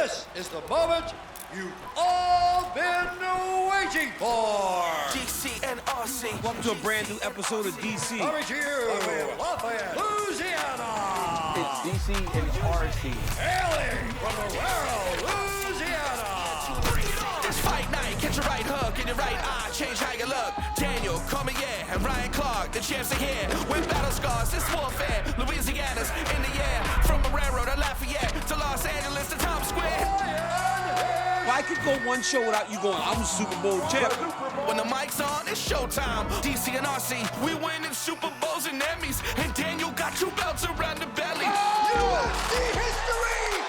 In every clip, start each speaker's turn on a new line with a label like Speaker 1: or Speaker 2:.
Speaker 1: This is the moment you've all been waiting for.
Speaker 2: DC and RC.
Speaker 3: Welcome to a brand new episode of DC.
Speaker 1: Coming to you, Lafayette, Louisiana.
Speaker 4: It's DC and RC.
Speaker 1: Hailing from Aurora, Louisiana.
Speaker 2: This fight night, catch your right hook in your right eye, change how you look. Daniel, Cormier and Ryan Clark, the champs are here. With battle scars, this warfare. Louisiana's in the air. From Marrero to Lafayette to Los Angeles to Times Square.
Speaker 3: Well, I could go one show without you going, I'm Super Bowl champ.
Speaker 2: When the mic's on, it's showtime. DC and RC, we winning Super Bowls and Emmys. And Daniel got 2 belts around the belly.
Speaker 1: UFC history,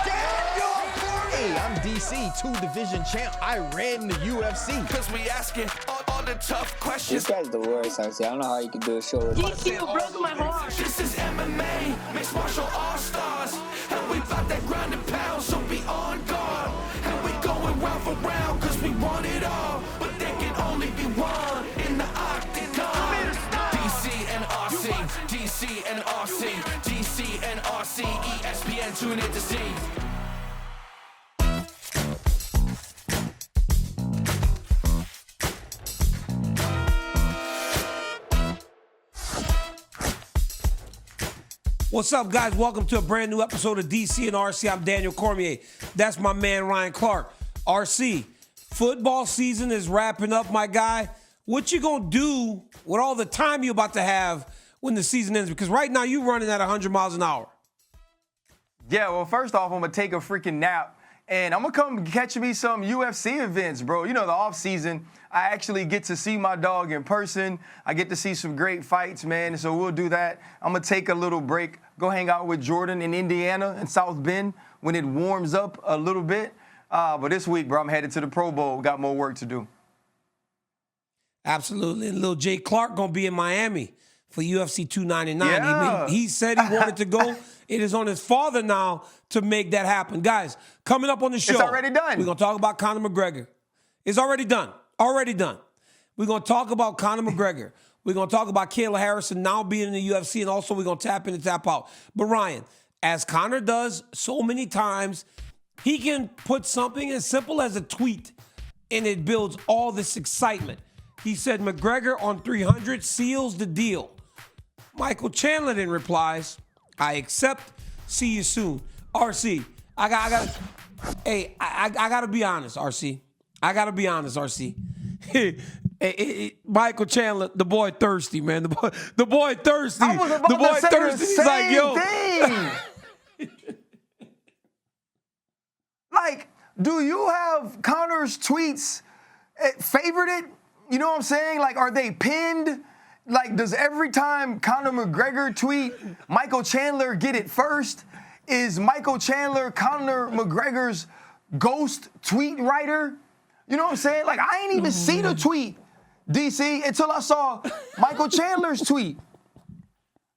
Speaker 1: Daniel Cormier.
Speaker 5: Hey, I'm DC, 2-division champ. I ran the UFC.
Speaker 2: Cause we asking all the tough questions.
Speaker 6: This guy's the worst, honestly. I don't know how you can do a show with
Speaker 7: DC, you broke my heart.
Speaker 2: This is MMA, mixed martial all-stars. And we bout that grind and pound, so be on guard. And we going round for round, cause we want it all. But there can only be one in the octagon. DC and RC, DC and RC, DC and RC, ESPN, tune in to see.
Speaker 3: What's up, guys? Welcome to a brand new episode of DC and RC. I'm Daniel Cormier. That's my man, Ryan Clark. RC, football season is wrapping up, my guy. What you gonna do with all the time you're about to have when the season ends? Because right now you're running at 100 miles an hour.
Speaker 4: Yeah, well, first off, I'm going to take a freaking nap, and I'm going to come catch me some UFC events, bro. You know, the off season, I actually get to see my dog in person. I get to see some great fights, man, so we'll do that. I'm going to take a little break, go hang out with Jordan in Indiana and South Bend when it warms up a little bit. But this week, bro, I'm headed to the Pro Bowl. Got more work to do.
Speaker 3: Absolutely. And little Jake Clark going to be in Miami for UFC 299.
Speaker 4: Yeah.
Speaker 3: He said he wanted to go. It is on his father now to make that happen. Guys, coming up on the show.
Speaker 4: It's already done.
Speaker 3: We're going to talk about Conor McGregor. It's already done. Already done. We're going to talk about Conor McGregor. We're going to talk about Kayla Harrison now being in the UFC, and also we're going to tap in and tap out. But Ryan, as Conor does so many times, he can put something as simple as a tweet, and it builds all this excitement. He said McGregor on 300 seals the deal. Michael Chandler then replies, I accept. See you soon. RC, I got to be honest, RC. I got to be honest, RC. Michael Chandler, the boy thirsty, man. The boy thirsty.
Speaker 4: I was about
Speaker 3: the boy
Speaker 4: to say
Speaker 3: thirsty.
Speaker 4: the
Speaker 3: He's
Speaker 4: same
Speaker 3: like, yo.
Speaker 4: thing. Like, do you have Conor's tweets favorited? You know what I'm saying? Like, are they pinned? Like, does every time Conor McGregor tweet, Michael Chandler get it first? Is Michael Chandler Conor McGregor's ghost tweet writer? You know what I'm saying? Like, I ain't even see the tweet, DC, until I saw Michael Chandler's tweet.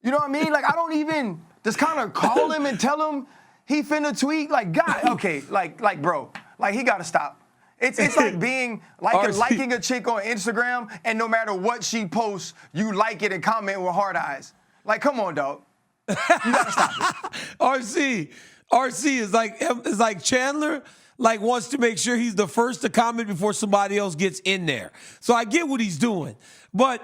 Speaker 4: You know what I mean? Like, I don't even, does Conor call him and tell him he finna tweet? Like, God, okay, like, bro, like, he gotta stop. It's like being, liking a chick on Instagram, and no matter what she posts, you like it and comment with hard eyes. Like, come on, dog. You gotta stop it.
Speaker 3: RC is like Chandler wants to make sure he's the first to comment before somebody else gets in there. So I get what he's doing, but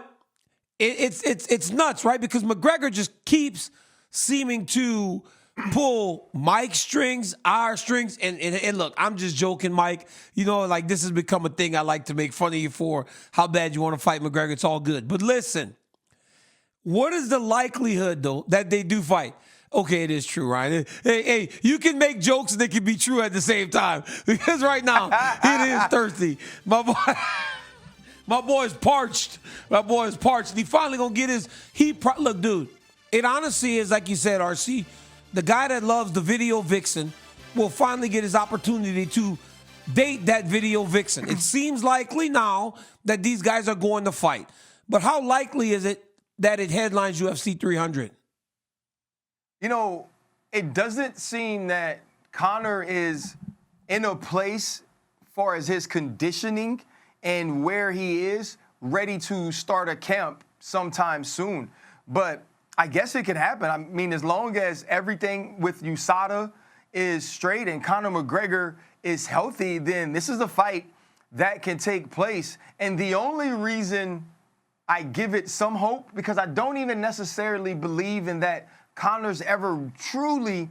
Speaker 3: it's nuts, right? Because McGregor just keeps seeming to pull Mike's strings, our strings, and look, I'm just joking, Mike. You know, like, this has become a thing I like to make fun of you for, how bad you want to fight McGregor. It's all good. But listen, what is the likelihood, though, that they do fight? Okay, it is true, Ryan. Hey, you can make jokes and they can be true at the same time. Because right now, it is thirsty. My boy's parched. My boy is parched. And he finally going to get his... Look, dude, it honestly is, like you said, RC, the guy that loves the video vixen will finally get his opportunity to date that video vixen. It seems likely now that these guys are going to fight. But how likely is it that it headlines UFC 300?
Speaker 4: You know, it doesn't seem that Conor is in a place, far as his conditioning and where he is, ready to start a camp sometime soon. But I guess it could happen. I mean, as long as everything with USADA is straight and Conor McGregor is healthy, then this is a fight that can take place. And the only reason I give it some hope, because I don't even necessarily believe in that Conor's ever truly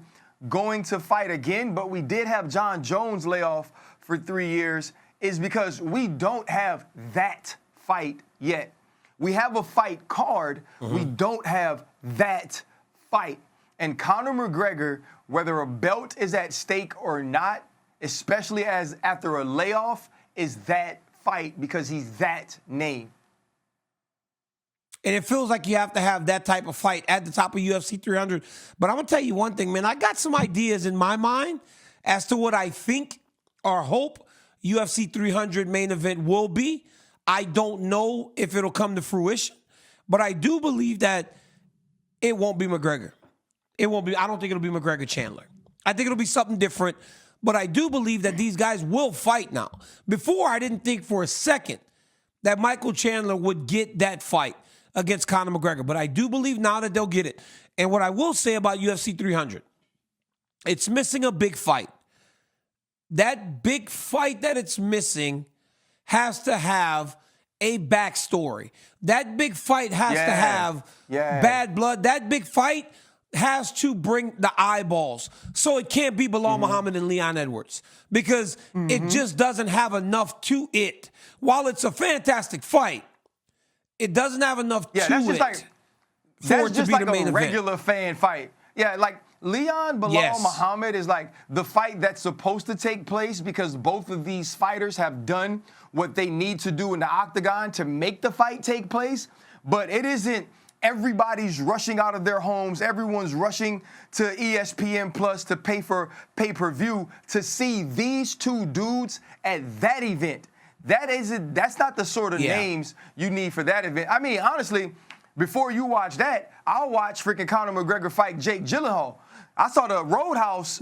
Speaker 4: going to fight again, but we did have John Jones lay off for 3 years, is because we don't have that fight yet. We have a fight card. We don't have that fight. And Conor McGregor, whether a belt is at stake or not, especially as after a layoff, is that fight because he's that name.
Speaker 3: And it feels like you have to have that type of fight at the top of UFC 300. But I'm going to tell you one thing, man. I got some ideas in my mind as to what I think or hope UFC 300 main event will be. I don't know if it'll come to fruition, but I do believe that it won't be McGregor. It won't be. I don't think it'll be McGregor Chandler. I think it'll be something different, but I do believe that these guys will fight now. Before, I didn't think for a second that Michael Chandler would get that fight against Conor McGregor, but I do believe now that they'll get it. And what I will say about UFC 300, it's missing a big fight. That big fight that it's missing has to have a backstory. That big fight has to have bad blood. That big fight has to bring the eyeballs. So it can't be Bilal Muhammad and Leon Edwards because it just doesn't have enough to it. While it's a fantastic fight, it doesn't have enough to
Speaker 4: that's just
Speaker 3: it
Speaker 4: like,
Speaker 3: for
Speaker 4: that's
Speaker 3: it to
Speaker 4: just
Speaker 3: be
Speaker 4: like
Speaker 3: the main
Speaker 4: a
Speaker 3: event.
Speaker 4: regular fan fight. Yeah, like Leon Bilal Muhammad is like the fight that's supposed to take place because both of these fighters have done what they need to do in the octagon to make the fight take place. But it isn't everybody's rushing out of their homes. Everyone's rushing to ESPN Plus to pay for pay-per-view to see these two dudes at that event. That's not the sort of names you need for that event. I mean, honestly, before you watch that, I'll watch freaking Conor McGregor fight Jake Gyllenhaal. I saw the Roadhouse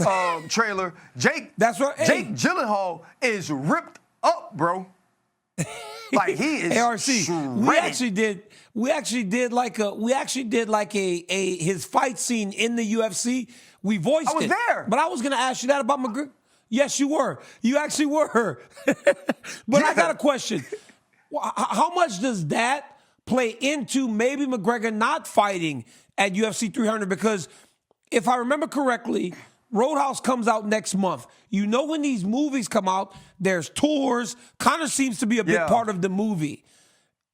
Speaker 4: trailer. Jake Gyllenhaal is ripped up, bro. Like he is
Speaker 3: ARC. We actually did like a his fight scene in the UFC. We voiced it.
Speaker 4: I was there.
Speaker 3: But I was gonna ask you that about McGregor. Yes, you were. You actually were. But I got a question. How much does that play into maybe McGregor not fighting at UFC 300? Because if I remember correctly, Roadhouse comes out next month. You know when these movies come out, there's tours. Conor seems to be a big part of the movie.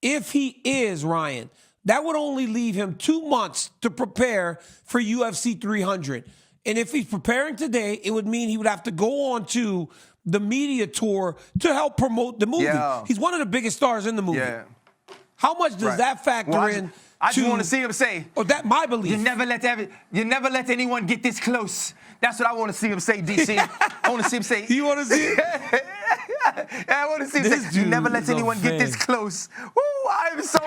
Speaker 3: If he is, Ryan, that would only leave him 2 months to prepare for UFC 300. And if he's preparing today, it would mean he would have to go on to the media tour to help promote the movie. Yeah. He's one of the biggest stars in the movie. Yeah. How much does that factor in?
Speaker 4: I just want to see him say,
Speaker 3: "Oh, that's my belief."
Speaker 4: You never let anyone get this close. That's what I want to see him say, DC. I want to see him say.
Speaker 3: You want to see it?
Speaker 4: I want to see him say, "You never let anyone get this close." Woo! I'm so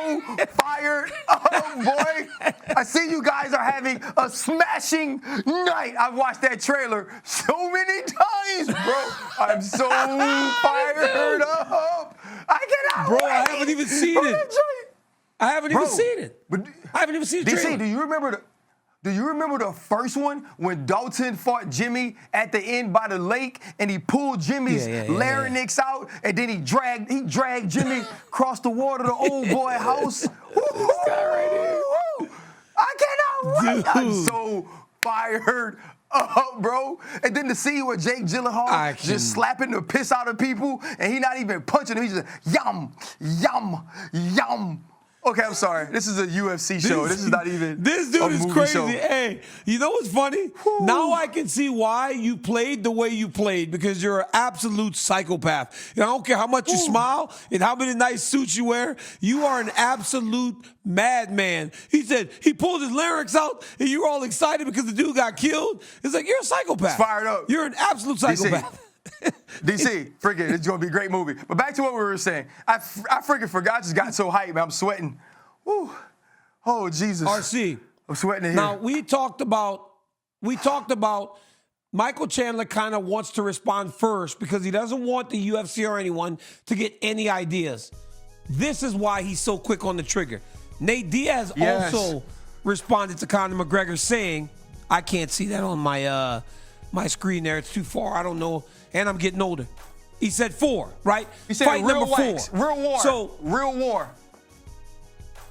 Speaker 4: fired up, boy. I see you guys are having a smashing night. I've watched that trailer so many times, bro. I'm so fired up. I cannot
Speaker 3: Bro,
Speaker 4: wait.
Speaker 3: I haven't even seen it. I haven't even seen it. I haven't even seen the trailer.
Speaker 4: DC, do you remember the first one when Dalton fought Jimmy at the end by the lake and he pulled Jimmy's larynx out and then he dragged Jimmy across the water to the old boy house? I cannot wait. I'm so fired up, bro. And then to see what Jake Gyllenhaal just slapping the piss out of people and he not even punching them. He's just yum, yum, yum. Okay, I'm sorry. This is a UFC show. This is not even
Speaker 3: This dude
Speaker 4: a
Speaker 3: is
Speaker 4: movie
Speaker 3: crazy.
Speaker 4: show.
Speaker 3: Hey, you know what's funny? Now I can see why you played the way you played because you're an absolute psychopath. I don't care how much you smile and how many nice suits you wear. You are an absolute madman. He said he pulled his larynx out and you were all excited because the dude got killed. It's like, you're a psychopath.
Speaker 4: Fired up.
Speaker 3: You're an absolute psychopath.
Speaker 4: DC, freaking, it's going to be a great movie. But back to what we were saying. I freaking forgot. I just got so hyped, man. I'm sweating. Woo. Oh, Jesus.
Speaker 3: RC.
Speaker 4: I'm sweating in here.
Speaker 3: Now, we talked about Michael Chandler kind of wants to respond first because he doesn't want the UFC or anyone to get any ideas. This is why he's so quick on the trigger. Nate Diaz also responded to Conor McGregor saying, I can't see that on my my screen there. It's too far. I don't know. And I'm getting older. He said 4, right?
Speaker 4: He said
Speaker 3: fight
Speaker 4: real
Speaker 3: number 4.
Speaker 4: wax, real war.
Speaker 3: So
Speaker 4: real war.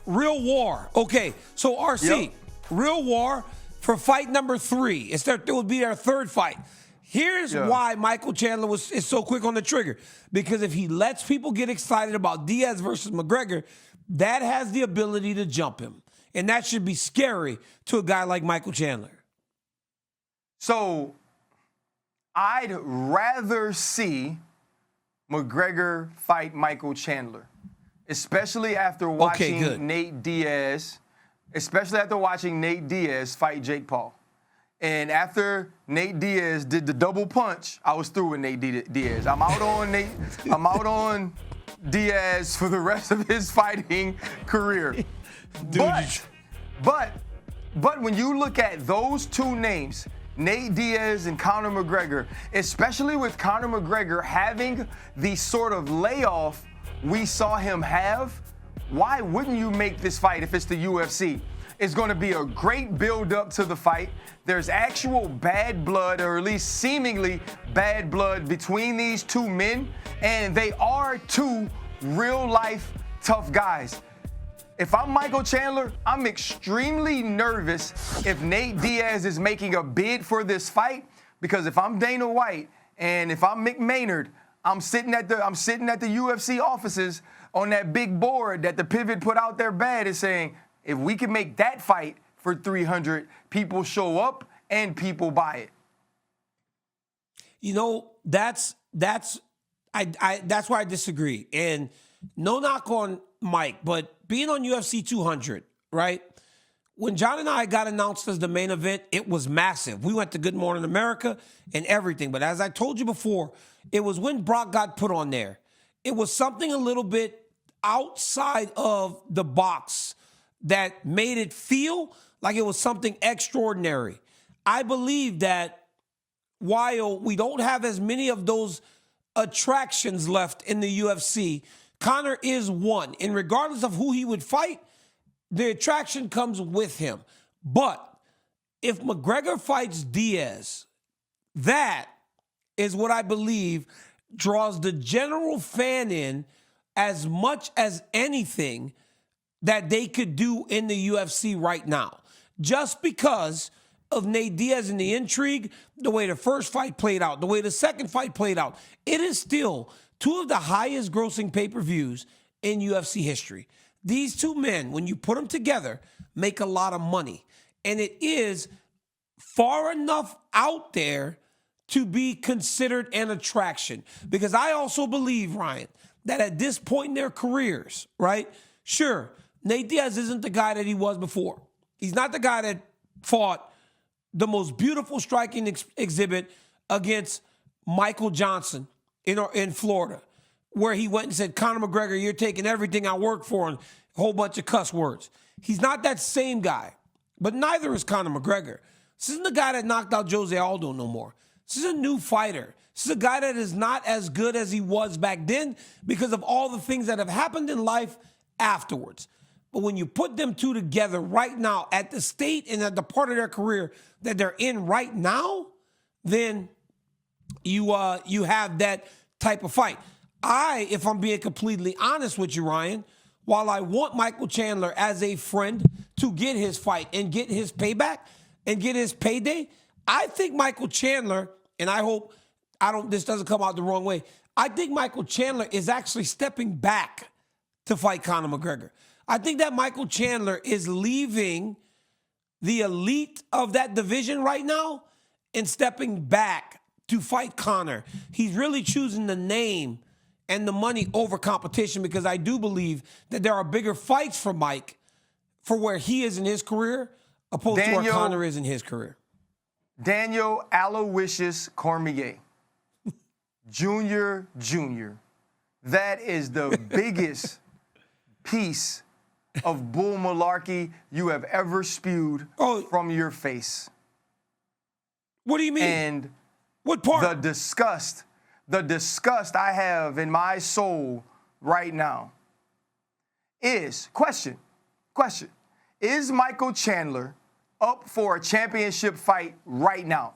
Speaker 3: Real war. Okay. So RC,
Speaker 4: Yep.
Speaker 3: real war for fight number 3. It would be their third fight. Here's why Michael Chandler is so quick on the trigger. Because if he lets people get excited about Diaz versus McGregor, that has the ability to jump him. And that should be scary to a guy like Michael Chandler.
Speaker 4: So I'd rather see McGregor fight Michael Chandler, especially after watching Nate Diaz, fight Jake Paul. And after Nate Diaz did the double punch, I was through with Nate Diaz. I'm out on Diaz for the rest of his fighting career. But when you look at those two names, Nate Diaz and Conor McGregor, especially with Conor McGregor having the sort of layoff we saw him have, why wouldn't you make this fight if it's the UFC? It's going to be a great build-up to the fight. There's actual bad blood, or at least seemingly bad blood, between these two men, and they are two real-life tough guys. If I'm Michael Chandler, I'm extremely nervous if Nate Diaz is making a bid for this fight, because if I'm Dana White and if I'm Mick Maynard, I'm sitting at the UFC offices on that big board that the Pivot put out their bad and saying, if we can make that fight for 300, people show up and people buy it.
Speaker 3: You know, that's why I disagree. And no knock on Mike, but being on UFC 200, right? When John and I got announced as the main event, it was massive. We went to Good Morning America and everything. But as I told you before, it was when Brock got put on there. It was something a little bit outside of the box that made it feel like it was something extraordinary. I believe that while we don't have as many of those attractions left in the UFC, Conor is one. And regardless of who he would fight, the attraction comes with him. But if McGregor fights Diaz, that is what I believe draws the general fan in as much as anything that they could do in the UFC right now. Just because of Nate Diaz and the intrigue, the way the first fight played out, the way the second fight played out, it is still two of the highest grossing pay-per-views in UFC history. These two men, when you put them together, make a lot of money. And it is far enough out there to be considered an attraction. Because I also believe, Ryan, that at this point in their careers, right, sure, Nate Diaz isn't the guy that he was before. He's not the guy that fought the most beautiful striking exhibit against Michael Johnson in Florida, where he went and said, Conor McGregor, you're taking everything I work for, and a whole bunch of cuss words. He's not that same guy, but neither is Conor McGregor. This isn't the guy that knocked out Jose Aldo no more. This is a new fighter. This is a guy that is not as good as he was back then because of all the things that have happened in life afterwards. But when you put them two together right now at the state and at the part of their career that they're in right now, then you have that type of fight. If I'm being completely honest with you, Ryan, while I want Michael Chandler as a friend to get his fight and get his payback and get his payday, I think Michael Chandler, and I hope this doesn't come out the wrong way, I think Michael Chandler is actually stepping back to fight Conor McGregor. I think that Michael Chandler is leaving the elite of that division right now and stepping back to fight Conor. He's really choosing the name and the money over competition, because I do believe that there are bigger fights for Mike for where he is in his career opposed to where Conor is in his career.
Speaker 4: Daniel Aloysius Cormier, Jr. That is the biggest piece of bull malarkey you have ever spewed from your face.
Speaker 3: What do you mean?
Speaker 4: And
Speaker 3: what part?
Speaker 4: The disgust I have in my soul right now is, question, is Michael Chandler up for a championship fight right now?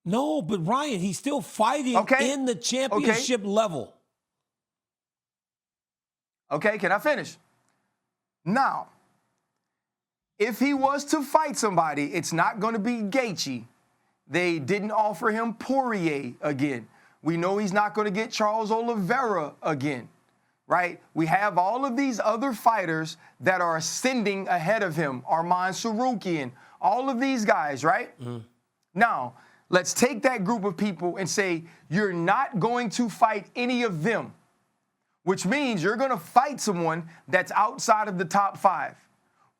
Speaker 3: No, but Ryan, he's still fighting in the championship level.
Speaker 4: Okay, can I finish? Now, if he was to fight somebody, it's not going to be Gaethje. They didn't offer him Poirier again. We know he's not going to get Charles Oliveira again, right? We have all of these other fighters that are ascending ahead of him, Arman Sarukian, all of these guys, right? Now, let's take that group of people and say you're not going to fight any of them, which means you're going to fight someone that's outside of the top 5,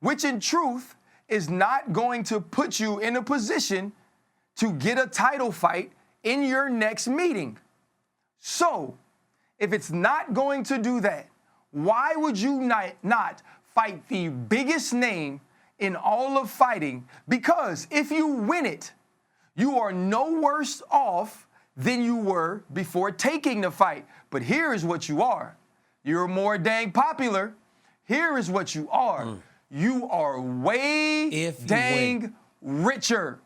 Speaker 4: which in truth is not going to put you in a position to get a title fight in your next meeting. So, if it's not going to do that, why would you not fight the biggest name in all of fighting? Because if you win it, you are no worse off than you were before taking the fight. But here is what you are. You're more dang popular. Here is what you are. You are way dang richer.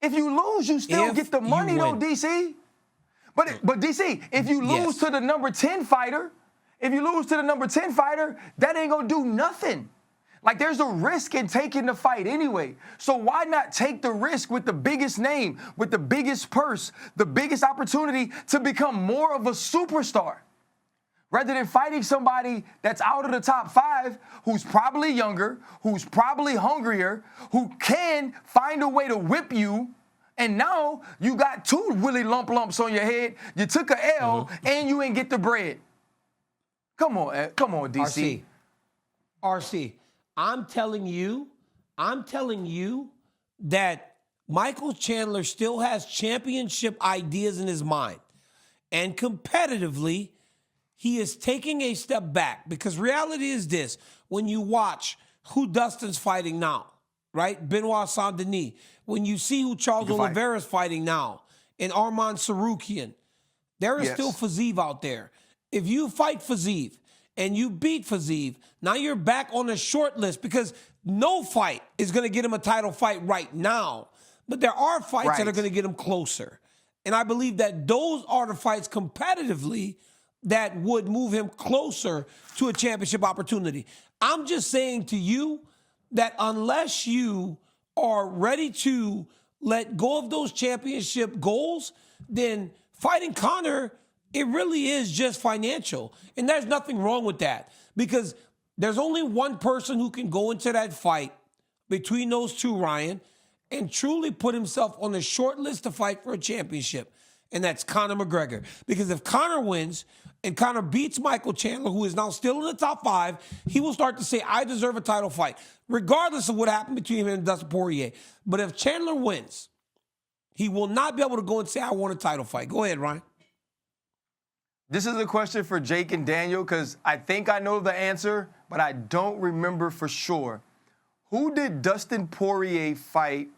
Speaker 4: If you lose, you still get the money, though, DC. But DC, if you lose to the number 10 fighter, that ain't gonna do nothing. Like, there's a risk in taking the fight anyway. So why not take the risk with the biggest name, with the biggest purse, the biggest opportunity to become more of a superstar? Rather than fighting somebody that's out of the top 5, who's probably younger, who's probably hungrier, who can find a way to whip you, and now you got 2 Willie lumps on your head, you took a L, and you ain't get the bread. Come on, DC.
Speaker 3: RC, I'm telling you that Michael Chandler still has championship ideas in his mind. And competitively, he is taking a step back, because reality is this: when you watch who Dustin's fighting now, right? Benoit Saint-Denis. When you see who Charles Oliveira is fighting now, and Arman Sarukian, there is still Fiziev out there. If you fight Fiziev and you beat Fiziev, now you're back on the short list, because no fight is going to get him a title fight right now. But there are fights that are going to get him closer. And I believe that those are the fights competitively that would move him closer to a championship opportunity. I'm just saying to you that unless you are ready to let go of those championship goals, then fighting Conor, it really is just financial. And there's nothing wrong with that, because there's only one person who can go into that fight between those two, Ryan, and truly put himself on the short list to fight for a championship, and that's Conor McGregor. Because if Conor wins and Conor beats Michael Chandler, who is now still in the top 5, he will start to say, I deserve a title fight, regardless of what happened between him and Dustin Poirier. But if Chandler wins, he will not be able to go and say, I want a title fight. Go ahead, Ryan.
Speaker 4: This is a question for Jake and Daniel, because I think I know the answer, but I don't remember for sure. Who did Dustin Poirier fight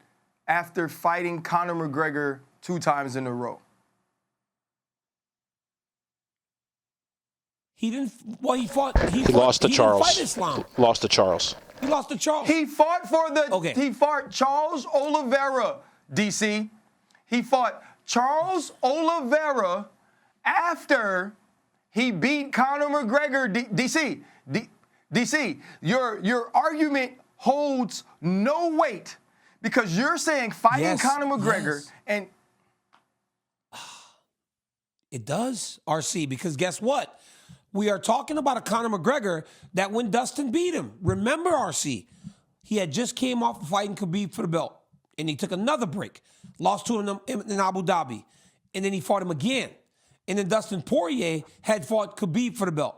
Speaker 4: after fighting Conor McGregor 2 times in a row?
Speaker 3: He didn't. Well, he fought.
Speaker 7: He lost to Charles.
Speaker 3: Didn't fight Islam.
Speaker 7: Lost to Charles.
Speaker 3: He lost to Charles.
Speaker 4: He fought for the. He fought Charles Oliveira, DC. He fought Charles Oliveira after he beat Conor McGregor. DC, your argument holds no weight, because you're saying fighting Conor McGregor and
Speaker 3: it does, RC, because guess what? We are talking about a Conor McGregor that when Dustin beat him, remember, RC, he had just came off of fighting Khabib for the belt, and he took another break, lost to him in Abu Dhabi, and then he fought him again. And then Dustin Poirier had fought Khabib for the belt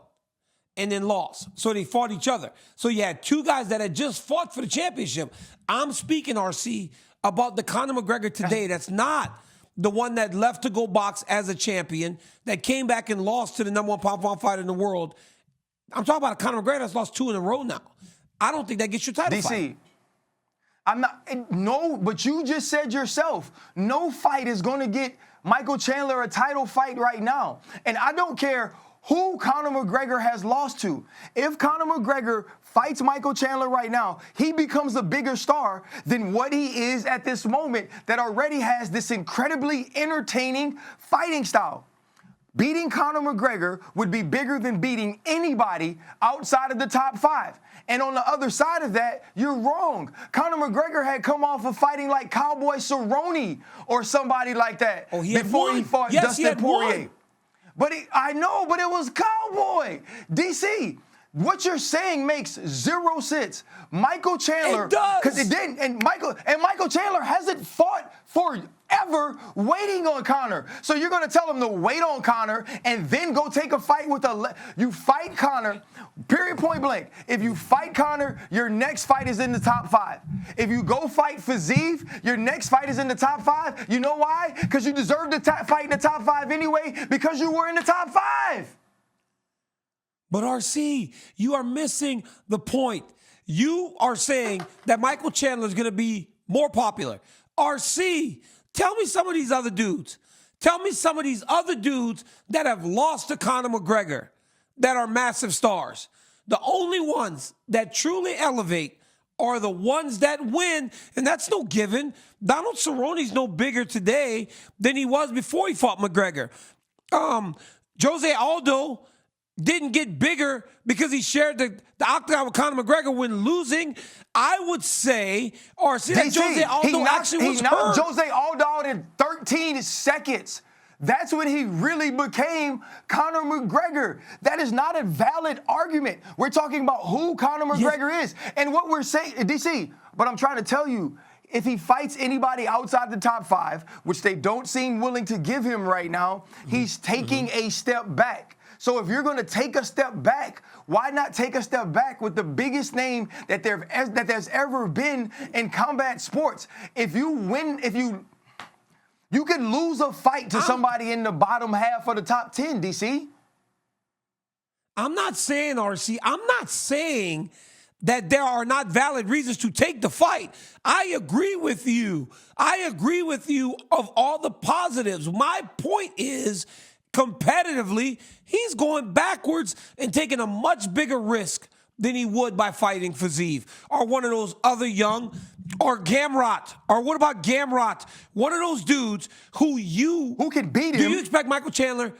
Speaker 3: and then lost. So they fought each other. So you had 2 guys that had just fought for the championship. I'm speaking, RC, about the Conor McGregor today that's not the one that left to go box as a champion, that came back and lost to the number 1 pound-for-pound fighter in the world. I'm talking about a Conor McGregor that's lost 2 in a row now. I don't think that gets you a title fight.
Speaker 4: I'm not. No, but you just said yourself, no fight is going to get Michael Chandler a title fight right now. And I don't care who Conor McGregor has lost to. If Conor McGregor fights Michael Chandler right now, he becomes a bigger star than what he is at this moment that already has this incredibly entertaining fighting style. Beating Conor McGregor would be bigger than beating anybody outside of the top 5. And on the other side of that, you're wrong. Conor McGregor had come off of fighting like Cowboy Cerrone or somebody like that before he fought Dustin Poirier. But I know, but it was Cowboy. DC, what you're saying makes zero sense. Michael Chandler, because it didn't, and Michael Chandler hasn't fought forever waiting on Conor. So you're going to tell him to wait on Conor and then go take a fight with you fight Conor, period, point blank. If you fight Conor, your next fight is in the top 5. If you go fight Fiziev, your next fight is in the top 5. You know why? Because you deserve to fight in the top 5 anyway, because you were in the top 5.
Speaker 3: But RC, you are missing the point. You are saying that Michael Chandler is going to be more popular. RC, tell me some of these other dudes. Tell me some of these other dudes that have lost to Conor McGregor that are massive stars. The only ones that truly elevate are the ones that win, and that's no given. Donald Cerrone's no bigger today than he was before he fought McGregor. Jose Aldo didn't get bigger because he shared the octagon with Conor McGregor when losing. I would say, or see that Jose Aldo actually was hurt.
Speaker 4: He knocked Jose Aldo out in 13 seconds. That's when he really became Conor McGregor. That is not a valid argument. We're talking about who Conor McGregor is. And what we're saying, DC, but I'm trying to tell you, if he fights anybody outside the top 5, which they don't seem willing to give him right now, he's taking a step back. So if you're going to take a step back, why not take a step back with the biggest name that there's ever been in combat sports? If you win, you could lose a fight to somebody in the bottom half of the top 10, DC.
Speaker 3: I'm not saying, RC, I'm not saying that there are not valid reasons to take the fight. I agree with you. I agree with you of all the positives. My point is, competitively, he's going backwards and taking a much bigger risk than he would by fighting Fiziev or one of those other young, or Gamrot, or what about Gamrot? One of those dudes who
Speaker 4: can beat him.
Speaker 3: Do you expect Michael Chandler?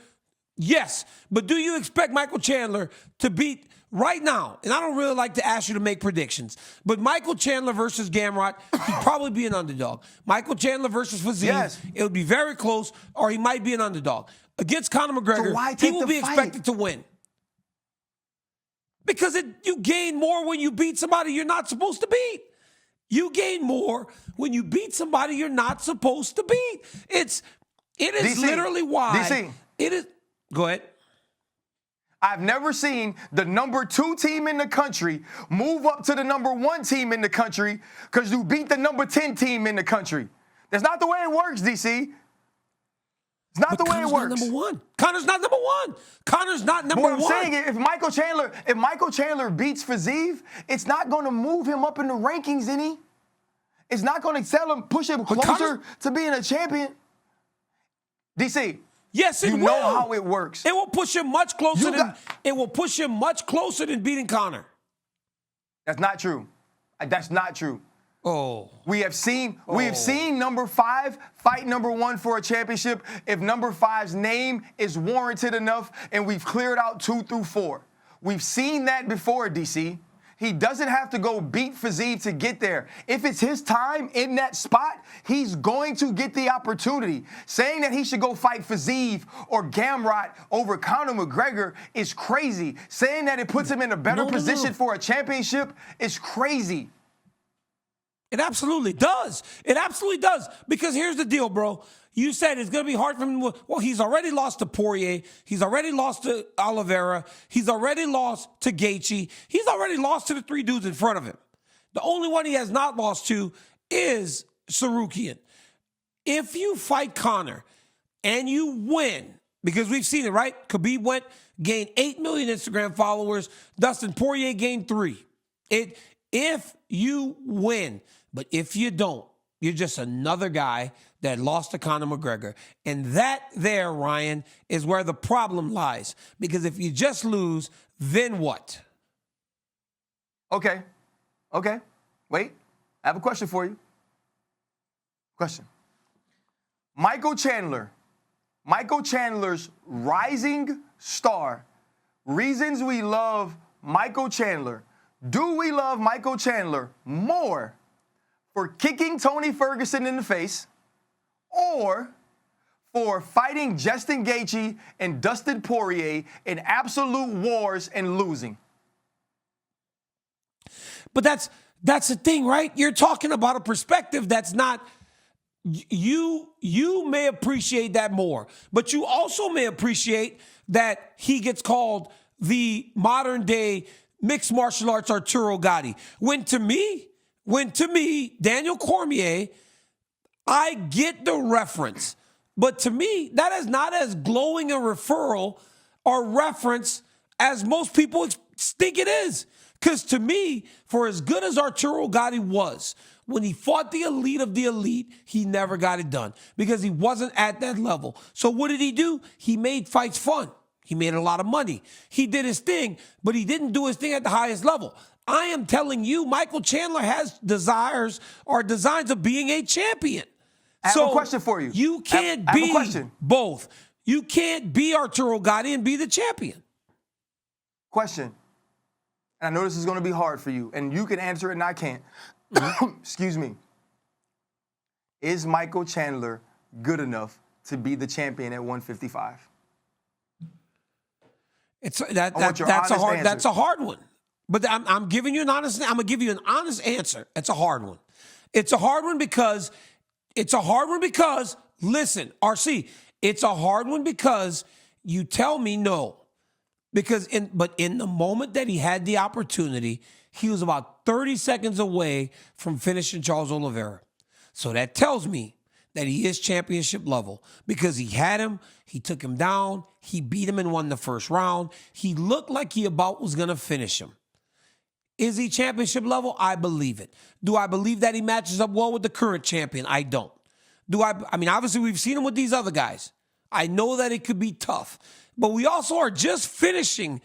Speaker 3: Yes, but do you expect Michael Chandler to beat right now? And I don't really like to ask you to make predictions, but Michael Chandler versus Gamrot, he'd probably be an underdog. Michael Chandler versus Fiziev, it would be very close, or he might be an underdog. Against Conor McGregor, he will be expected to win. Because you gain more when you beat somebody you're not supposed to beat. You gain more when you beat somebody you're not supposed to beat. It is DC, literally why.
Speaker 4: DC.
Speaker 3: It is. Go ahead.
Speaker 4: I've never seen the number 2 team in the country move up to the number 1 team in the country because you beat the number 10 team in the country. That's not the way it works, DC. It's not the way it works.
Speaker 3: Number 1. Conor's not number 1. Conor's not number 1.
Speaker 4: What I'm saying is, if Michael Chandler beats Fiziev, it's not going to move him up in the rankings any. It's not going to push him closer to being a champion. DC.
Speaker 3: Yes, it will.
Speaker 4: You know how it works.
Speaker 3: It will push him much closer it will push him much closer than beating Conor.
Speaker 4: That's not true. That's not true.
Speaker 3: Oh.
Speaker 4: We have seen number 5 fight number 1 for a championship if number 5's name is warranted enough and we've cleared out 2 through 4. We've seen that before, DC. He doesn't have to go beat Fiziev to get there. If it's his time in that spot, he's going to get the opportunity. Saying that he should go fight Fiziev or Gamrot over Conor McGregor is crazy. Saying that it puts him in a better position for a championship is crazy.
Speaker 3: It absolutely does. It absolutely does. Because here's the deal, bro. You said it's going to be hard for him. Well, he's already lost to Poirier. He's already lost to Oliveira. He's already lost to Gaethje. He's already lost to the 3 dudes in front of him. The only one he has not lost to is Sarukian. If you fight Conor and you win, because we've seen it, right? Khabib gained 8 million Instagram followers. Dustin Poirier gained 3. If you win, but if you don't, You're just another guy that lost to Conor McGregor. And that there, Ryan, is where the problem lies. Because if you just lose, then what?
Speaker 4: Okay. Wait. I have a question for you. Question. Michael Chandler's rising star. Reasons we love Michael Chandler. Do we love Michael Chandler more for kicking Tony Ferguson in the face or for fighting Justin Gaethje and Dustin Poirier in absolute wars and losing?
Speaker 3: But that's the thing, right? You're talking about a perspective that's not you may appreciate that more, but you also may appreciate that he gets called the modern day mixed martial arts Arturo Gatti. When to me, Daniel Cormier, I get the reference, but to me, that is not as glowing a referral or reference as most people think it is. Because to me, for as good as Arturo Gatti was, when he fought the elite of the elite, he never got it done because he wasn't at that level. So what did he do? He made fights fun. He made a lot of money. He did his thing, but he didn't do his thing at the highest level. I am telling you, Michael Chandler has designs of being a champion.
Speaker 4: I have a question for you.
Speaker 3: You can't be both. You can't be Arturo Gatti and be the champion.
Speaker 4: Question. And I know this is going to be hard for you, and you can answer it and I can't. Excuse me. Is Michael Chandler good enough to be the champion at 155?
Speaker 3: That's a hard one. But I'm giving you an honest. I'm gonna give you an honest answer. It's a hard one. It's a hard one because listen, RC. It's a hard one because you tell me no. Because in the moment that he had the opportunity, he was about 30 seconds away from finishing Charles Oliveira. So that tells me that he is championship level because he had him, he took him down, he beat him and won the first round. He looked like he about was going to finish him. Is he championship level? I believe it. Do I believe that he matches up well with the current champion? I don't. I mean, obviously we've seen him with these other guys. I know that it could be tough. But we also are just finishing,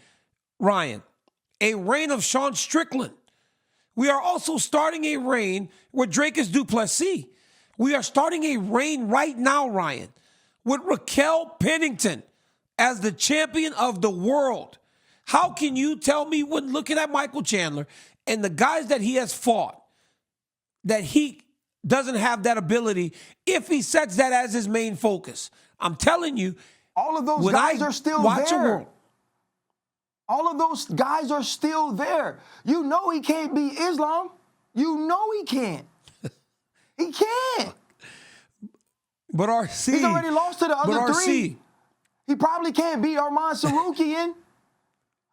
Speaker 3: Ryan, a reign of Sean Strickland. We are also starting a reign with Dracus du Plessis. We are starting a reign right now, Ryan, with Raquel Pennington as the champion of the world. How can you tell me when looking at Michael Chandler and the guys that he has fought that he doesn't have that ability if he sets that as his main focus? I'm telling you,
Speaker 4: all of those guys are still there. All of those guys are still there. You know he can't beat Islam. You know he can't. He can't.
Speaker 3: But RC.
Speaker 4: He's already lost to the other three. He probably can't beat Arman Sarukian.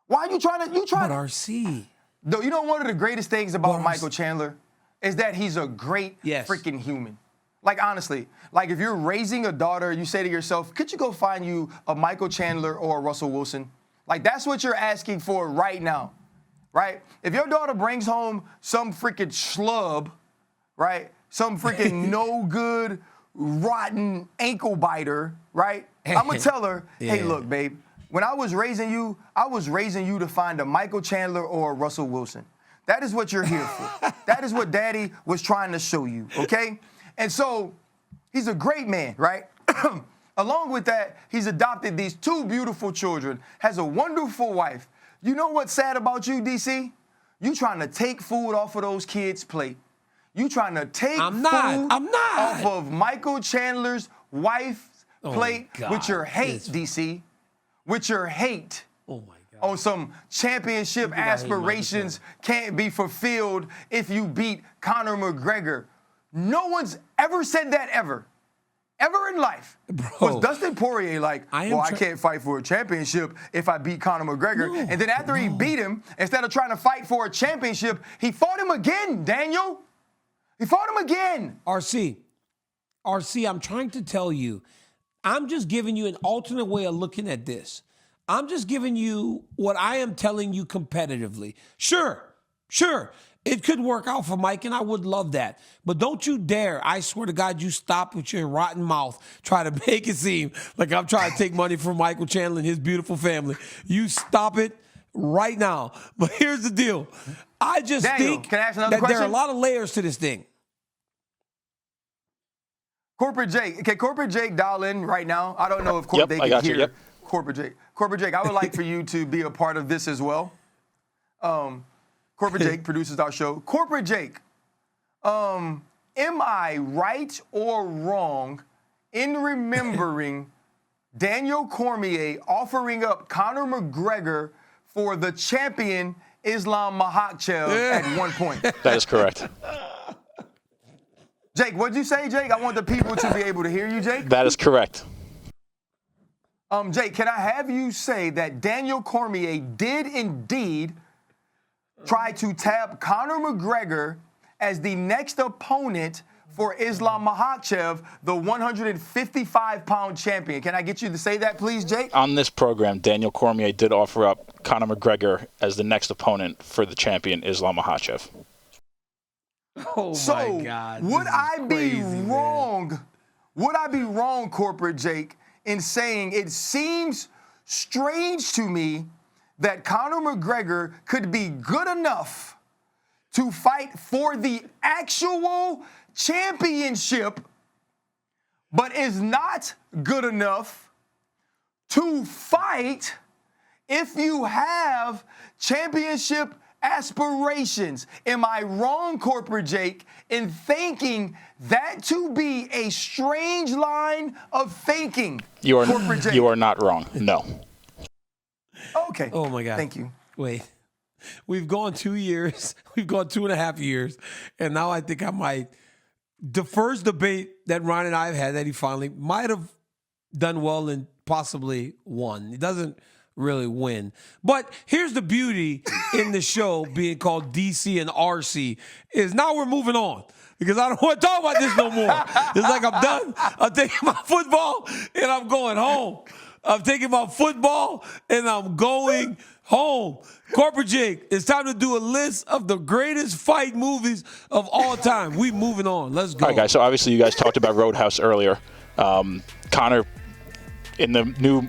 Speaker 4: Why are you trying to?
Speaker 3: But RC.
Speaker 4: Though, you know one of the greatest things about Michael Chandler is that he's a great freaking human. Like, honestly, like if you're raising a daughter, you say to yourself, could you go find you a Michael Chandler or a Russell Wilson? Like, that's what you're asking for right now, right? If your daughter brings home some freaking schlub, right? Some freaking no good, rotten ankle biter, right? I'm going to tell her, hey, look, babe, when I was raising you to find a Michael Chandler or a Russell Wilson. That is what you're here for. That is what daddy was trying to show you, okay? And so he's a great man, right? Along with that, he's adopted these two beautiful children, has a wonderful wife. You know what's sad about you, DC? You trying to take food off of those kids' plate. You trying to take food off of Michael Chandler's wife's plate with your hate, DC. With your hate.
Speaker 3: Oh, my God.
Speaker 4: On some championship aspirations can't be fulfilled if you beat Conor McGregor. No one's ever said that ever in life.
Speaker 3: Bro,
Speaker 4: was Dustin Poirier like, I can't fight for a championship if I beat Conor McGregor. No, and then after he beat him, instead of trying to fight for a championship, he fought him again, Daniel. He fought him again.
Speaker 3: RC, I'm trying to tell you, I'm just giving you an alternate way of looking at this. I'm just giving you what I am telling you competitively. Sure. It could work out for Mike, and I would love that. But don't you dare, I swear to God, you stop with your rotten mouth, try to make it seem like I'm trying to take money from Michael Chandler and his beautiful family. You stop it right now. But here's the deal. I just
Speaker 4: Daniel,
Speaker 3: think
Speaker 4: can I ask
Speaker 3: that
Speaker 4: another
Speaker 3: there are a
Speaker 4: question?
Speaker 3: lot of layers to this thing.
Speaker 4: Corporate Jake. Okay, Corporate Jake, dial in right now. I don't know if
Speaker 7: Yep,
Speaker 4: they
Speaker 7: I
Speaker 4: can
Speaker 7: got you,
Speaker 4: hear
Speaker 7: yep.
Speaker 4: Corporate Jake. Corporate Jake, I would like for you to be a part of this as well. Corporate Jake produces our show. Corporate Jake, am I right or wrong in remembering Daniel Cormier offering up Conor McGregor for the champion Islam Makhachev at one point?
Speaker 7: That is correct.
Speaker 4: Jake, what'd you say, Jake? I want the people to be able to hear you, Jake.
Speaker 7: That is correct.
Speaker 4: Jake, can I have you say that Daniel Cormier did indeed try to tap Conor McGregor as the next opponent for Islam Makhachev, the 155-pound champion? Can I get you to say that, please, Jake?
Speaker 7: On this program, Daniel Cormier did offer up Conor McGregor as the next opponent for the champion, Islam Makhachev.
Speaker 3: Oh, my God.
Speaker 4: Would I be
Speaker 3: crazy,
Speaker 4: wrong?
Speaker 3: man.
Speaker 4: Would I be wrong, Corporate Jake, in saying it seems strange to me that Conor McGregor could be good enough to fight for the actual championship, but is not good enough to fight if you have championship aspirations? Am I wrong, Corporate Jake, in thinking that to be a strange line of thinking? Corporate Jake?
Speaker 7: You are not wrong. No.
Speaker 4: Okay.
Speaker 3: Oh, my God.
Speaker 4: Thank you.
Speaker 3: Wait. We've gone 2 years. We've gone 2.5 years. And now I think I might. The first debate that Ryan and I have had that he finally might have done well and possibly won. He doesn't really win. But here's the beauty in the show being called DC and RC is now we're moving on. Because I don't want to talk about this no more. It's like I'm done. I'm taking my football and I'm going home. I'm taking my football and I'm going home. Corporate Jake, it's time to do a list of the greatest fight movies of all time. We moving on. Let's go.
Speaker 7: All right, guys. So obviously you guys talked about Roadhouse earlier. Conor in the new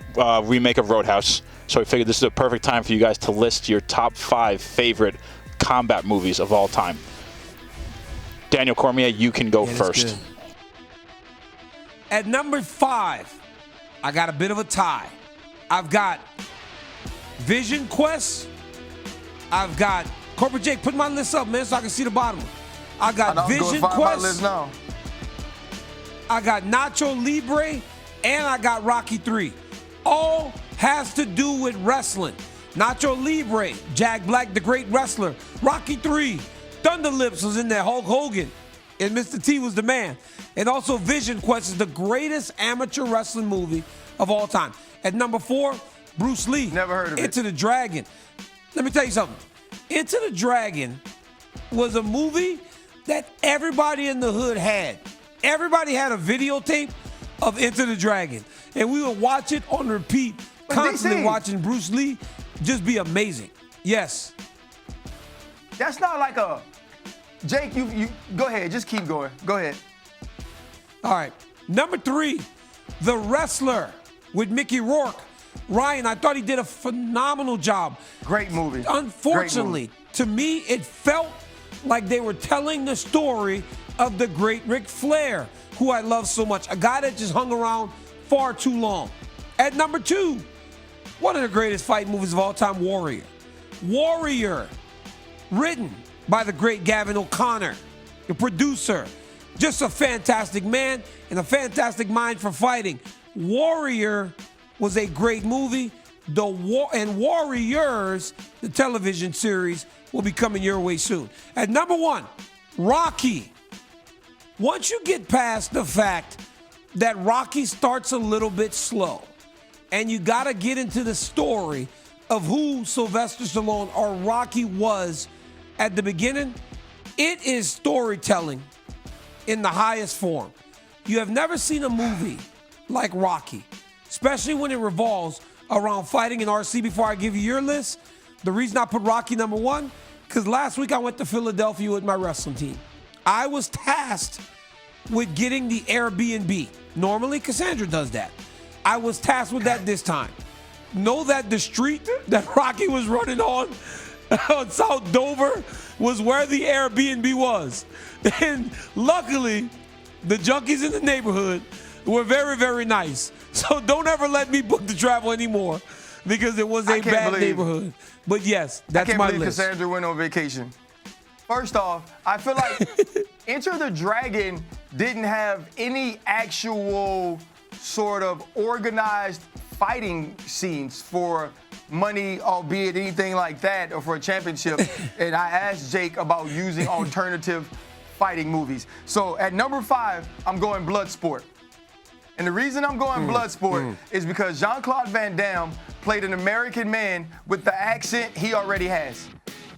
Speaker 7: remake of Roadhouse. So we figured this is a perfect time for you guys to list your top 5 favorite combat movies of all time. Daniel Cormier, you can go first.
Speaker 3: Good. At number 5, I got a bit of a tie. I've got Vision Quest. I've got Corporate Jake. Put my list up, man, so I can see the bottom. I got Vision
Speaker 4: My
Speaker 3: Quest.
Speaker 4: list now.
Speaker 3: I got Nacho Libre, and I got Rocky 3. All has to do with wrestling. Nacho Libre, Jack Black, the great wrestler. Rocky 3, Thunder Lips was in there, Hulk Hogan, and Mr. T was the man. And also Vision Quest is the greatest amateur wrestling movie of all time. At number 4, Bruce Lee.
Speaker 4: Never heard of it.
Speaker 3: Into the Dragon. Let me tell you something. Into the Dragon was a movie that everybody in the hood had. Everybody had a videotape of Into the Dragon. And we would watch it on repeat, constantly
Speaker 4: DC.
Speaker 3: watching Bruce Lee just be amazing. Yes.
Speaker 4: That's not like a Jake. You go ahead. Just keep going. Go ahead.
Speaker 3: All right. Number 3, The Wrestler with Mickey Rourke. Ryan, I thought he did a phenomenal job.
Speaker 4: Great movie.
Speaker 3: Unfortunately, to me, it felt like they were telling the story of the great Ric Flair, who I love so much. A guy that just hung around far too long. At number 2, one of the greatest fight movies of all time, Warrior. Warrior, written by the great Gavin O'Connor, the producer. Just a fantastic man and a fantastic mind for fighting. Warrior was a great movie. Warriors, the television series, will be coming your way soon. At number 1, Rocky. Once you get past the fact that Rocky starts a little bit slow, and you got to get into the story of who Sylvester Stallone or Rocky was at the beginning, it is storytelling in the highest form. You have never seen a movie like Rocky, especially when it revolves around fighting in RC. Before I give you your list, the reason I put Rocky number 1 because last week I went to Philadelphia with my wrestling team. I was tasked with getting the Airbnb. Normally, Cassandra does that. I was tasked with that this time. Know that the street that Rocky was running on South Dover was where the Airbnb was. And luckily, the junkies in the neighborhood were very, very nice. So don't ever let me book the travel anymore because it was a bad neighborhood. But yes, that's my list.
Speaker 4: I can't believe Cassandra went on vacation. First off, I feel like Enter the Dragon didn't have any actual sort of organized fighting scenes for money, albeit anything like that, or for a championship. And I asked Jake about using alternative fighting movies. So at number 5, I'm going Bloodsport. And the reason I'm going Bloodsport is because Jean-Claude Van Damme played an American man with the accent he already has.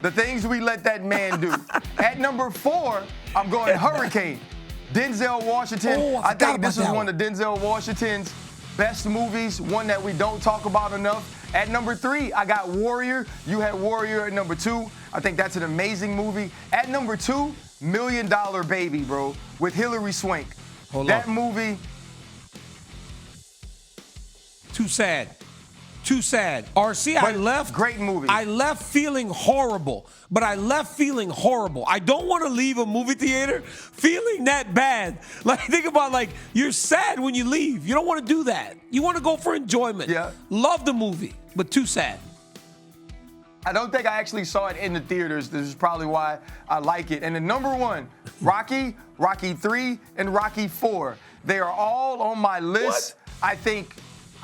Speaker 4: The things we let that man do. At number 4, I'm going Hurricane. Denzel Washington. I think this is one of Denzel Washington's best movies, one that we don't talk about enough. At number 3, I got Warrior. You had Warrior at number 2. I think that's an amazing movie. At number 2, $1 Million Baby, bro, with Hilary Swank. That movie.
Speaker 3: Too sad. Too sad. RC, I left.
Speaker 4: Great movie.
Speaker 3: I left feeling horrible. But I left feeling horrible. I don't want to leave a movie theater feeling that bad. Like, think about, like, you're sad when you leave. You don't want to do that. You want to go for enjoyment.
Speaker 4: Yeah.
Speaker 3: Love the movie, but too sad.
Speaker 4: I don't think I actually saw it in the theaters. This is probably why I like it. And the number 1, Rocky, Rocky 3, and Rocky 4. They are all on my list. What? I think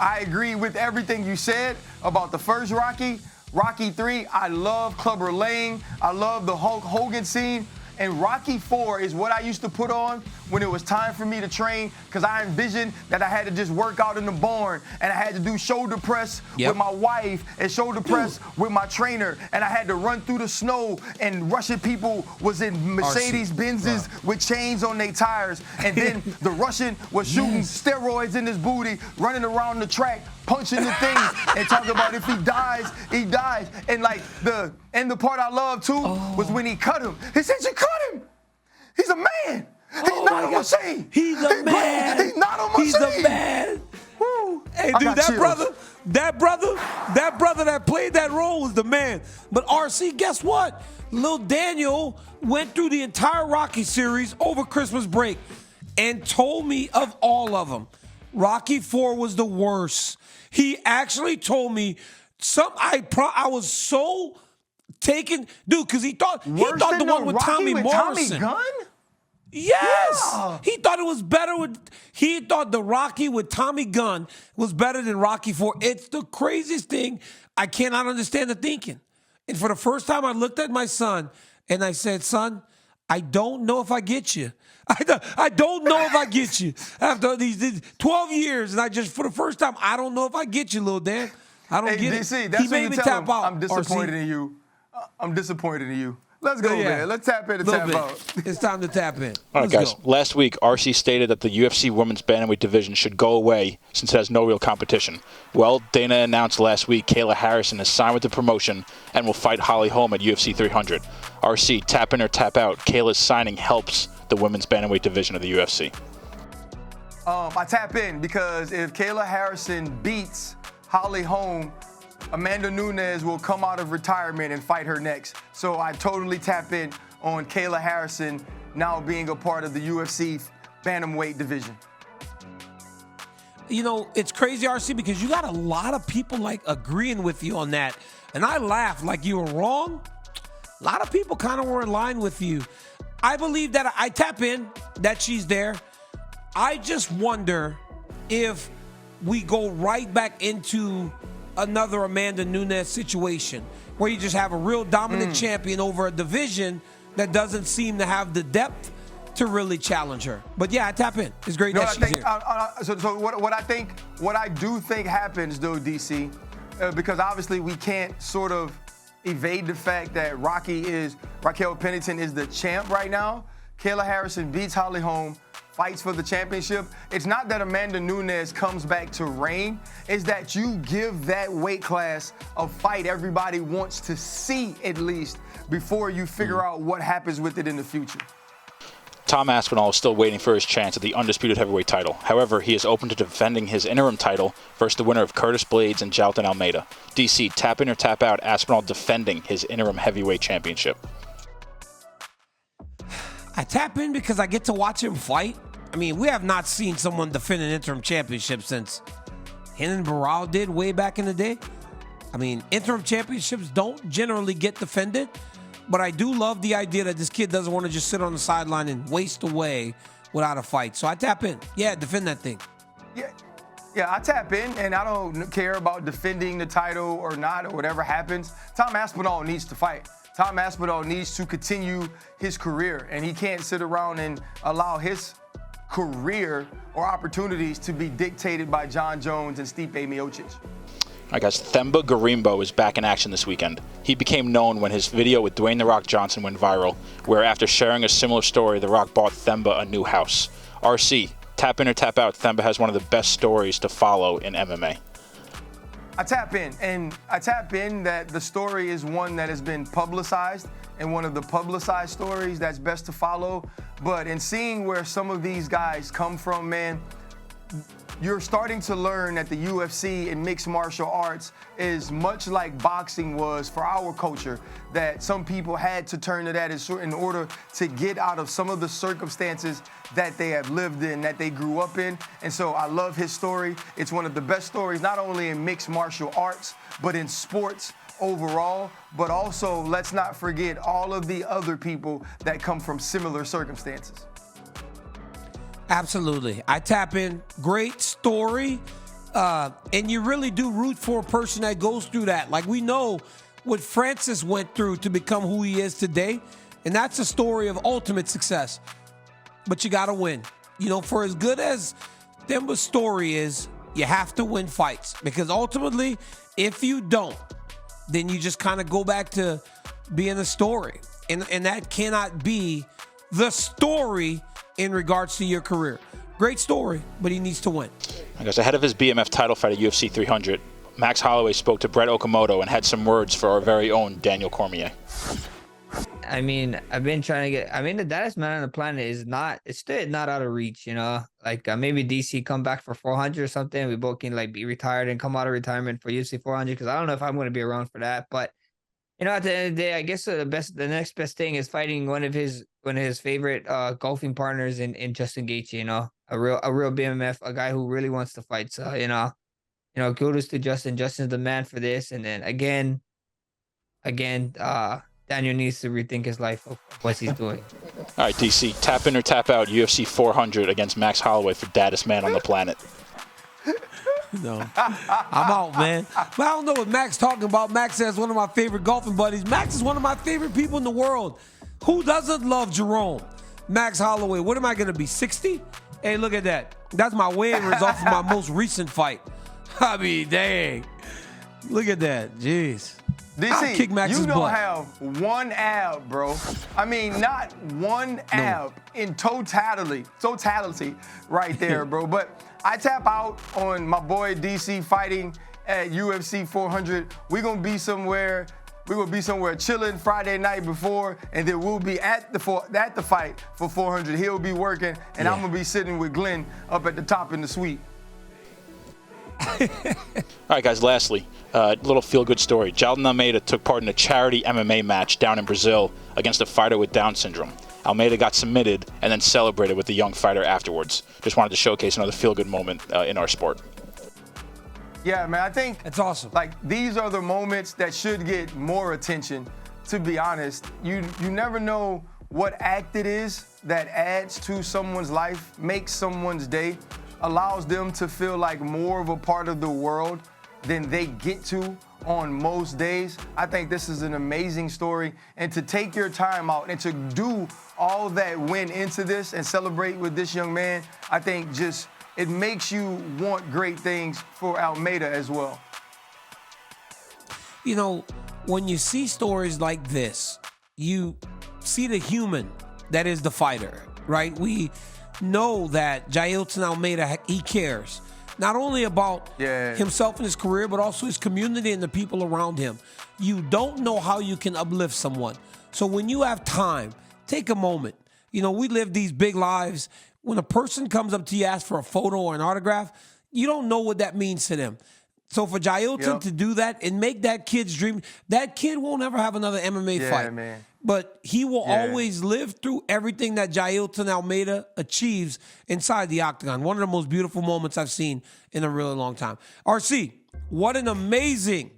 Speaker 4: I agree with everything you said about the first Rocky. Rocky 3, I love Clubber Lang. I love the Hulk Hogan scene. And Rocky 4 is what I used to put on when it was time for me to train, because I envisioned that I had to just work out in the barn, and I had to do shoulder press with my wife and shoulder press with my trainer, and I had to run through the snow, and Russian people was in Mercedes Benzes with chains on their tires, and then the Russian was shooting steroids in his booty, running around the track, punching the thing, and talking about if he dies, he dies. And like the part I love too was when he cut him. He said, "You cut him. He's a man. He's not a machine.
Speaker 3: He's a man.
Speaker 4: He's not a machine.
Speaker 3: He's a man." Woo. Hey, dude, that brother that played that role was the man. But RC, guess what? Lil Daniel went through the entire Rocky series over Christmas break and told me of all of them, Rocky 4 was the worst. He actually told me I was so taken, dude, because he thought the one with Tommy Morrison.
Speaker 4: Tommy Gunn?
Speaker 3: Yes.
Speaker 4: Yeah.
Speaker 3: He thought it was better he thought the Rocky with Tommy Gunn was better than Rocky 4. It's the craziest thing. I cannot understand the thinking. And for the first time, I looked at my son and I said, "Son, I don't know if I get you. I don't know if I get you. After these 12 years, and for the first time, I don't know if I get you, Lil Dan. I don't get
Speaker 4: DC,
Speaker 3: it."
Speaker 4: That's
Speaker 3: he made me tap out.
Speaker 4: I'm disappointed in you. I'm disappointed in you. Let's go, man. Let's tap in and tap out.
Speaker 3: It's time to tap in.
Speaker 7: All right, guys. Last week, RC stated that the UFC women's bantamweight division should go away since it has no real competition. Well, Dana announced last week Kayla Harrison has signed with the promotion and will fight Holly Holm at UFC 300. RC, tap in or tap out. Kayla's signing helps the women's bantamweight division of the UFC.
Speaker 4: I tap in because if Kayla Harrison beats Holly Holm, Amanda Nunes will come out of retirement and fight her next. So I totally tap in on Kayla Harrison now being a part of the UFC bantamweight division.
Speaker 3: You know, it's crazy, RC, because you got a lot of people like agreeing with you on that. And I laugh like you were wrong. A lot of people kind of were in line with you. I believe that I tap in that she's there. I just wonder if we go right back into another Amanda Nunes situation where you just have a real dominant champion over a division that doesn't seem to have the depth to really challenge her. But yeah, I tap in. It's great that she's here.
Speaker 4: So what I do think happens though, DC, because obviously we can't sort of evade the fact that Raquel Pennington is the champ right now. Kayla Harrison beats Holly Holm, fights for the championship, it's not that Amanda Nunes comes back to reign, it's that you give that weight class a fight everybody wants to see at least before you figure out what happens with it in the future.
Speaker 7: Tom Aspinall is still waiting for his chance at the undisputed heavyweight title. However, he is open to defending his interim title versus the winner of Curtis Blades and Jailton Almeida. DC, tap in or tap out, Aspinall defending his interim heavyweight championship.
Speaker 3: I tap in because I get to watch him fight. I mean, we have not seen someone defend an interim championship since Renan Barao did way back in the day. I mean, interim championships don't generally get defended, but I do love the idea that this kid doesn't want to just sit on the sideline and waste away without a fight. So I tap in. Yeah, defend that thing.
Speaker 4: Yeah, I tap in, and I don't care about defending the title or not or whatever happens. Tom Aspinall needs to fight. Tom Aspinall needs to continue his career, and he can't sit around and allow his career or opportunities to be dictated by John Jones and Stipe Miocic.
Speaker 7: All right, guys, Themba Gorimbo is back in action this weekend. He became known when his video with Dwayne "The Rock" Johnson went viral, where after sharing a similar story, The Rock bought Themba a new house. RC, tap in or tap out, Themba has one of the best stories to follow in MMA.
Speaker 4: I tap in, and I tap in that the story is one that has been publicized and one of the publicized stories that's best to follow. But in seeing where some of these guys come from, man, you're starting to learn that the UFC and mixed martial arts is much like boxing was for our culture, that some people had to turn to that in order to get out of some of the circumstances that they have lived in, that they grew up in. And so I love his story. It's one of the best stories, not only in mixed martial arts, but in sports overall. But also, let's not forget all of the other people that come from similar circumstances.
Speaker 3: Absolutely. I tap in. Great story. And you really do root for a person that goes through that. Like, we know what Francis went through to become who he is today. And that's a story of ultimate success. But you got to win. You know, for as good as Themba's story is, you have to win fights. Because ultimately, if you don't, then you just kind of go back to being a story. And that cannot be the story in regards to your career. Great story, but he needs to win.
Speaker 7: I guess ahead of his BMF title fight at UFC 300, Max Holloway spoke to Brett Okamoto and had some words for our very own Daniel Cormier.
Speaker 8: I mean, I've been trying to get. I mean, the Daddest Man on the planet is not. It's still not out of reach, you know. Like maybe DC come back for 400 or something. We both can like be retired and come out of retirement for UFC 400 because I don't know if I'm going to be around for that. But you know, at the end of the day, I guess the next best thing is fighting one of his favorite golfing partners in Justin Gaethje. You know, a real BMF, a guy who really wants to fight. So you know, kudos to Justin. Justin's the man for this. And then again, Daniel needs to rethink his life of what he's doing.
Speaker 7: All right, DC, tap in or tap out UFC 400 against Max Holloway for Daddest Man on the planet.
Speaker 3: No, I'm out, man. But I don't know what Max talking about. Max says one of my favorite golfing buddies. Max is one of my favorite people in the world. Who doesn't love Jerome? Max Holloway. What am I going to be, 60? Hey, look at that. That's my weigh-in result from my most recent fight. I mean, dang. Look at that. Jeez.
Speaker 4: DC,
Speaker 3: kick Max's
Speaker 4: you don't
Speaker 3: butt.
Speaker 4: have one ab, bro. I mean, not one ab in totality right there, bro. But I tap out on my boy DC fighting at UFC 400. We're gonna be somewhere chilling Friday night before, and then we'll be at the fight for 400. He'll be working, and I'm gonna be sitting with Glenn up at the top in the suite.
Speaker 7: All right, guys, lastly, little feel-good story. Jailton Almeida took part in a charity MMA match down in Brazil against a fighter with Down syndrome. Almeida got submitted and then celebrated with the young fighter afterwards. Just wanted to showcase another feel-good moment in our sport.
Speaker 4: Yeah, man, I think
Speaker 3: That's awesome.
Speaker 4: Like, these are the moments that should get more attention, to be honest. You never know what act it is that adds to someone's life, makes someone's day, allows them to feel like more of a part of the world than they get to on most days. I think this is an amazing story. And to take your time out and to do all that went into this and celebrate with this young man, I think just it makes you want great things for Almeida as well.
Speaker 3: You know, when you see stories like this, you see the human that is the fighter, right? We know that Jailton Almeida, he cares. Not only about himself and his career, but also his community and the people around him. You don't know how you can uplift someone. So when you have time, take a moment. You know, we live these big lives. When a person comes up to you, asks for a photo or an autograph, you don't know what that means to them. So for Jailton to do that and make that kid's dream, that kid won't ever have another MMA fight.
Speaker 4: Man.
Speaker 3: But he will always live through everything that Jailton Almeida achieves inside the octagon. One of the most beautiful moments I've seen in a really long time. RC, what an amazing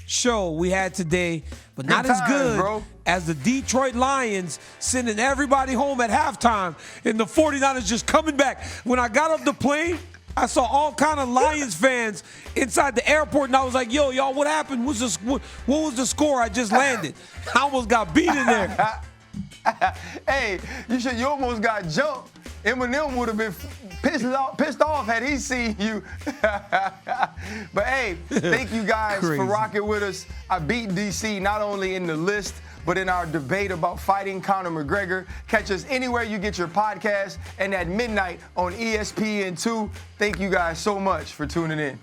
Speaker 3: show we had today, but not as good as the Detroit Lions sending everybody home at halftime and the 49ers just coming back. When I got off the plane, I saw all kind of Lions fans inside the airport, and I was like, yo, y'all, what happened? What was the score? I just landed. I almost got beat in there.
Speaker 4: Hey, you almost got jumped. Eminem would have been pissed off had he seen you. But hey, thank you guys for rocking with us. I beat DC not only in the list, but in our debate about fighting Conor McGregor. Catch us anywhere you get your podcast and at midnight on ESPN2. Thank you guys so much for tuning in.